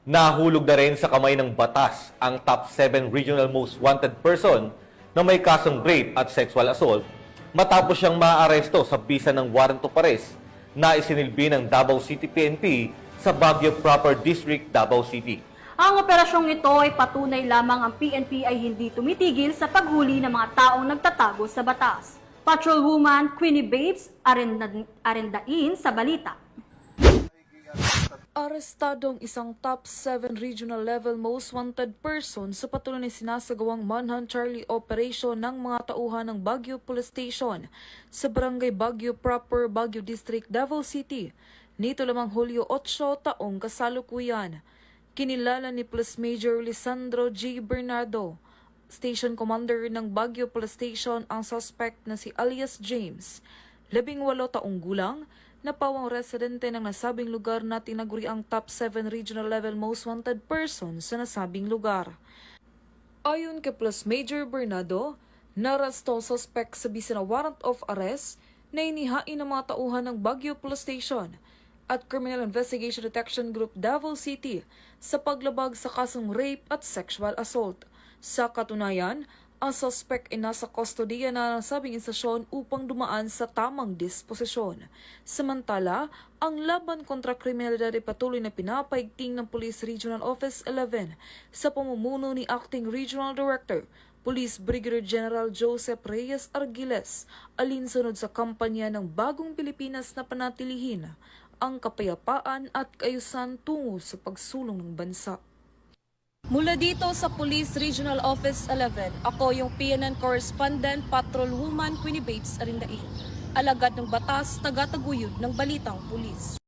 Nahulog na rin sa kamay ng batas ang top 7 regional most wanted person na may kasong rape at sexual assault matapos siyang maaresto sa bisa ng warrant of arrest na isinilbi ng Davao City PNP sa Baguio Proper District, Davao City. Ang operasyong ito ay patunay lamang ang PNP ay hindi tumitigil sa paghuli ng mga taong nagtatago sa batas. Patrolwoman Queenie Babes Arendain sa balita. Arestado ang isang top 7 regional level most wanted person sa patuloy na sinasagawang Manhunt Charlie operation ng mga tauhan ng Baguio Police Station sa Barangay Baguio Proper, Baguio District, Davao City. Nito lamang Hulyo 8 taong kasalukuyan. Kinilala ni Police Major Lisandro G. Bernardo, Station Commander ng Baguio Police Station, ang suspect na si alias James, 18 taong gulang, na pawang residente ng nasabing lugar na tinaguri ang top 7 regional level most wanted person sa nasabing lugar. Ayon kay Police Major Bernardo, narasto suspect sa bisa na warrant of arrest na inihain ng mga tauhan ng Baguio Police Station at Criminal Investigation Detection Group Davao City sa paglabag sa kasong rape at sexual assault. Sa katunayan, ang suspect ay nasa kustodiya na nasabing istasyon upang dumaan sa tamang disposisyon. Samantala, ang laban kontra kriminalidad ay patuloy na pinapaigting ng Police Regional Office 11 sa pamumuno ni Acting Regional Director, Police Brigadier General Joseph Reyes Argiles, alinsunod sa kampanya ng Bagong Pilipinas na panatilihin ang kapayapaan at kaayusan tungo sa pagsulong ng bansa. Mula dito sa Police Regional Office 11, ako yung PNN Correspondent Patrolwoman Queenie Babes Arendain, alagad ng batas, tagataguyod ng balitang pulis.